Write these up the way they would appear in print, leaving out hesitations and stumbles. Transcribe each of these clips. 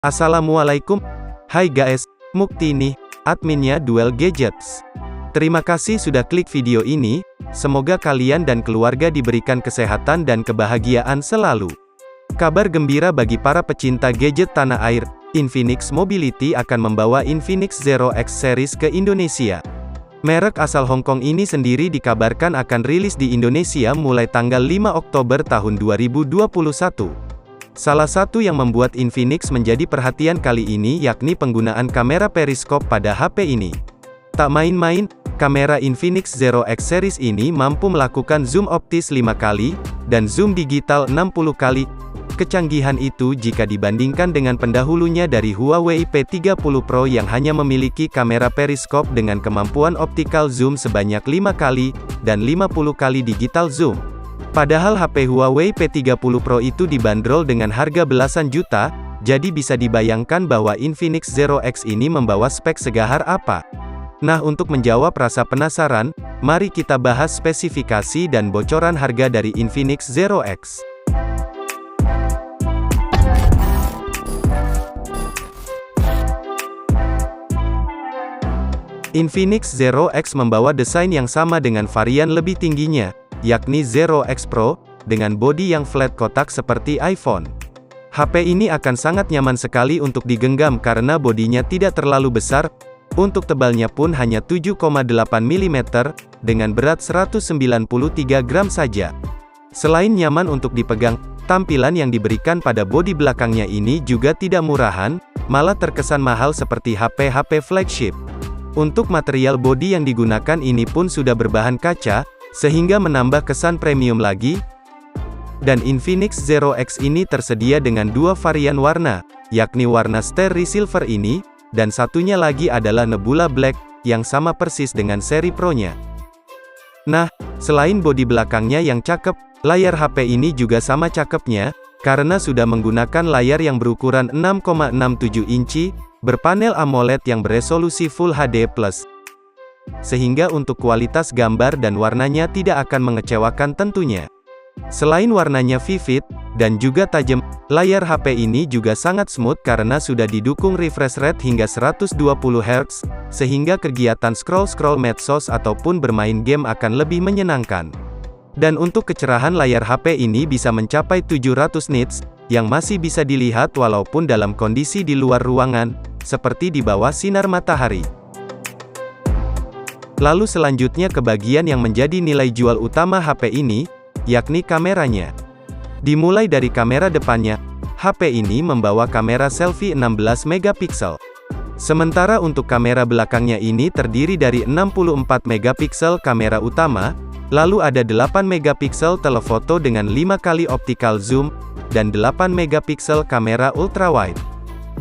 Assalamualaikum. Hai guys, Mukti nih, adminnya Duel Gadgets. Terima kasih sudah klik video ini, semoga kalian dan keluarga diberikan kesehatan dan kebahagiaan selalu. Kabar gembira bagi para pecinta gadget tanah air, Infinix Mobility akan membawa Infinix Zero X Series ke Indonesia. Merek asal Hong Kong ini sendiri dikabarkan akan rilis di Indonesia mulai tanggal 5 Oktober tahun 2021. Salah satu yang membuat Infinix menjadi perhatian kali ini yakni penggunaan kamera periskop pada HP ini. Tak main-main, kamera Infinix Zero X Series ini mampu melakukan zoom optis 5 kali, dan zoom digital 60 kali. Kecanggihan itu jika dibandingkan dengan pendahulunya dari Huawei P30 Pro yang hanya memiliki kamera periskop dengan kemampuan optical zoom sebanyak 5 kali, dan 50 kali digital zoom. Padahal HP Huawei P30 Pro itu dibanderol dengan harga belasan juta, jadi bisa dibayangkan bahwa Infinix Zero X ini membawa spek segahar apa. Nah, untuk menjawab rasa penasaran, mari kita bahas spesifikasi dan bocoran harga dari Infinix Zero X. Infinix Zero X membawa desain yang sama dengan varian lebih tingginya, yakni Zero X Pro, dengan bodi yang flat kotak seperti iPhone. HP ini akan sangat nyaman sekali untuk digenggam karena bodinya tidak terlalu besar, untuk tebalnya pun hanya 7,8 mm, dengan berat 193 gram saja. Selain nyaman untuk dipegang, tampilan yang diberikan pada bodi belakangnya ini juga tidak murahan, malah terkesan mahal seperti HP-HP flagship. Untuk material bodi yang digunakan ini pun sudah berbahan kaca, sehingga menambah kesan premium lagi. Dan Infinix Zero X ini tersedia dengan dua varian warna, yakni warna Starry Silver ini, dan satunya lagi adalah Nebula Black, yang sama persis dengan seri Pro-nya. Nah, selain bodi belakangnya yang cakep, layar HP ini juga sama cakepnya, karena sudah menggunakan layar yang berukuran 6,67 inci, berpanel AMOLED yang beresolusi Full HD+. Sehingga untuk kualitas gambar dan warnanya tidak akan mengecewakan tentunya. Selain warnanya vivid, dan juga tajam, layar HP ini juga sangat smooth karena sudah didukung refresh rate hingga 120 Hz, sehingga kegiatan scroll-scroll medsos ataupun bermain game akan lebih menyenangkan. Dan untuk kecerahan layar HP ini bisa mencapai 700 nits, yang masih bisa dilihat walaupun dalam kondisi di luar ruangan, seperti di bawah sinar matahari. Lalu selanjutnya ke bagian yang menjadi nilai jual utama HP ini, yakni kameranya. Dimulai dari kamera depannya, HP ini membawa kamera selfie 16 megapiksel. Sementara untuk kamera belakangnya ini terdiri dari 64 megapiksel kamera utama, lalu ada 8 megapiksel telefoto dengan 5 kali optical zoom, dan 8 megapiksel kamera ultrawide.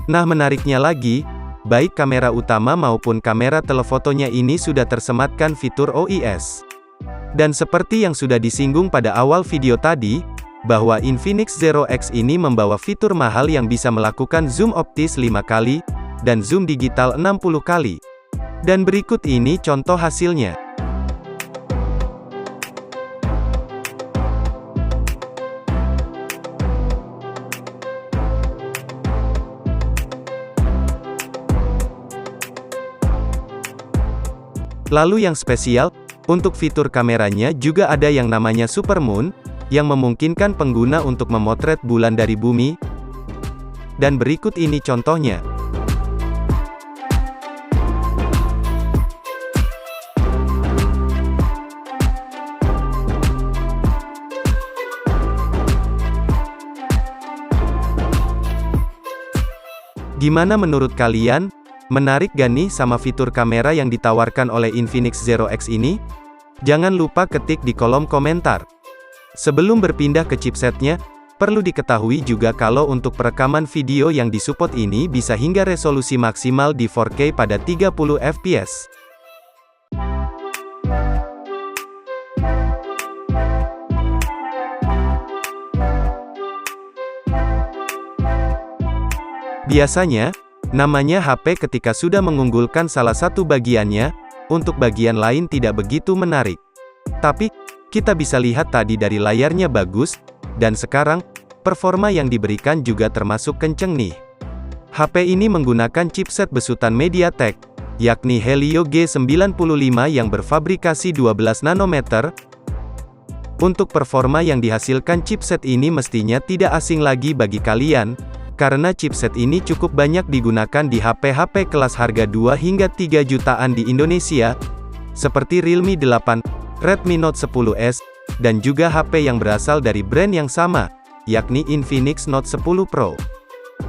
Nah, menariknya lagi, baik kamera utama maupun kamera telefotonya ini sudah tersematkan fitur OIS. Dan seperti yang sudah disinggung pada awal video tadi, bahwa Infinix Zero X ini membawa fitur mahal yang bisa melakukan zoom optis 5 kali, dan zoom digital 60 kali. Dan berikut ini contoh hasilnya. Lalu yang spesial, untuk fitur kameranya juga ada yang namanya Super Moon, yang memungkinkan pengguna untuk memotret bulan dari bumi. Dan berikut ini contohnya. Gimana menurut kalian? Menarik gak nih sama fitur kamera yang ditawarkan oleh Infinix Zero X ini? Jangan lupa ketik di kolom komentar. Sebelum berpindah ke chipsetnya, perlu diketahui juga kalau untuk perekaman video yang disupport ini bisa hingga resolusi maksimal di 4K pada 30 fps. Biasanya, namanya HP ketika sudah mengunggulkan salah satu bagiannya, untuk bagian lain tidak begitu menarik. Tapi, kita bisa lihat tadi dari layarnya bagus, dan sekarang, performa yang diberikan juga termasuk kenceng nih. HP ini menggunakan chipset besutan MediaTek, yakni Helio G95 yang berfabrikasi 12 nanometer. Untuk performa yang dihasilkan chipset ini mestinya tidak asing lagi bagi kalian, karena chipset ini cukup banyak digunakan di HP-HP kelas harga 2 hingga 3 jutaan di Indonesia, seperti Realme 8, Redmi Note 10S, dan juga HP yang berasal dari brand yang sama, yakni Infinix Note 10 Pro.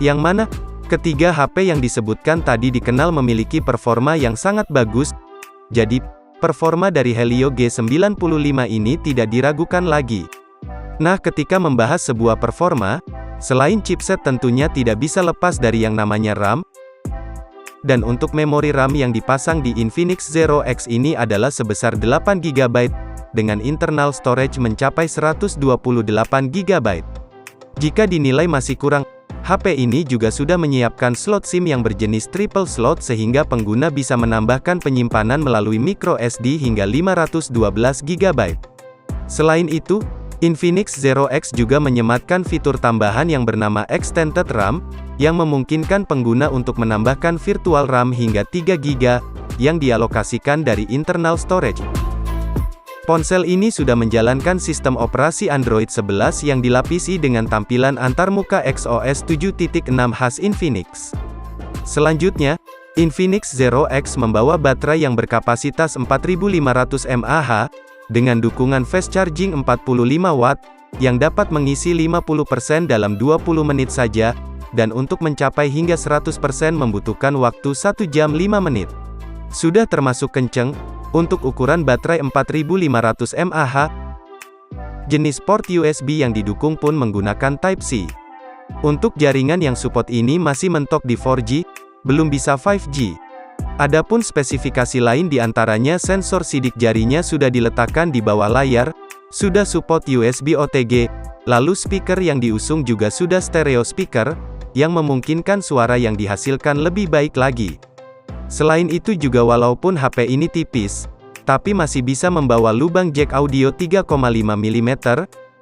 Yang mana, ketiga HP yang disebutkan tadi dikenal memiliki performa yang sangat bagus, jadi, performa dari Helio G95 ini tidak diragukan lagi. Nah, ketika membahas sebuah performa, selain chipset tentunya tidak bisa lepas dari yang namanya RAM. Dan untuk memori RAM yang dipasang di Infinix Zero X ini adalah sebesar 8 GB, dengan internal storage mencapai 128 GB. Jika dinilai masih kurang, HP ini juga sudah menyiapkan slot SIM yang berjenis triple slot sehingga pengguna bisa menambahkan penyimpanan melalui micro SD hingga 512 GB. Selain itu, Infinix Zero X juga menyematkan fitur tambahan yang bernama Extended RAM, yang memungkinkan pengguna untuk menambahkan virtual RAM hingga 3 GB, yang dialokasikan dari internal storage. Ponsel ini sudah menjalankan sistem operasi Android 11 yang dilapisi dengan tampilan antarmuka XOS 7.6 khas Infinix. Selanjutnya, Infinix Zero X membawa baterai yang berkapasitas 4500 mAh, dengan dukungan fast charging 45 Watt, yang dapat mengisi 50% dalam 20 menit saja, dan untuk mencapai hingga 100% membutuhkan waktu 1 jam 5 menit. Sudah termasuk kenceng. Untuk ukuran baterai 4500 mAh, jenis port USB yang didukung pun menggunakan Type-C. Untuk jaringan yang support ini masih mentok di 4G, belum bisa 5G. Adapun spesifikasi lain diantaranya sensor sidik jarinya sudah diletakkan di bawah layar, sudah support USB OTG, lalu speaker yang diusung juga sudah stereo speaker, yang memungkinkan suara yang dihasilkan lebih baik lagi. Selain itu juga walaupun HP ini tipis, tapi masih bisa membawa lubang jack audio 3,5 mm,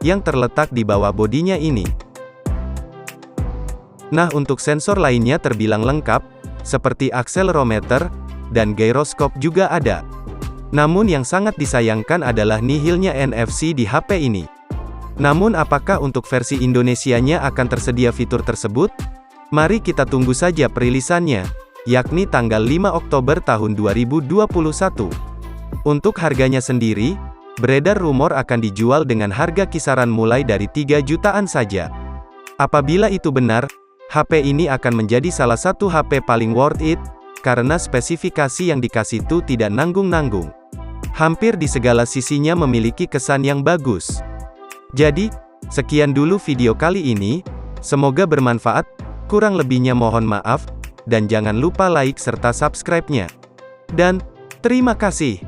yang terletak di bawah bodinya ini. Nah, untuk sensor lainnya terbilang lengkap, seperti accelerometer, dan gyroscope juga ada. Namun yang sangat disayangkan adalah nihilnya NFC di HP ini. Namun apakah untuk versi Indonesianya akan tersedia fitur tersebut? Mari kita tunggu saja perilisannya, yakni tanggal 5 Oktober tahun 2021. Untuk harganya sendiri, beredar rumor akan dijual dengan harga kisaran mulai dari 3 jutaan saja. Apabila itu benar, HP ini akan menjadi salah satu HP paling worth it, karena spesifikasi yang dikasih tuh tidak nanggung-nanggung. Hampir di segala sisinya memiliki kesan yang bagus. Jadi, sekian dulu video kali ini, semoga bermanfaat, kurang lebihnya mohon maaf, dan jangan lupa like serta subscribe-nya. Dan, terima kasih.